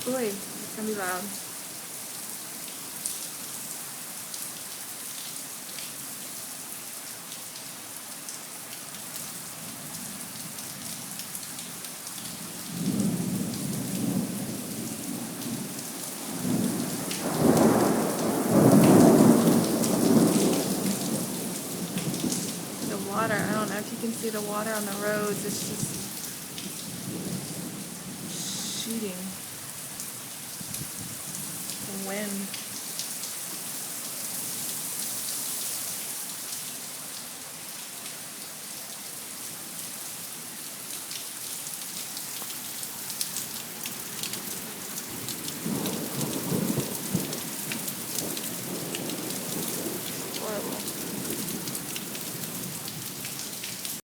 Boy, it's gonna be loud. The water, I don't know if you can see the water on the roads, it's just shooting. The wind.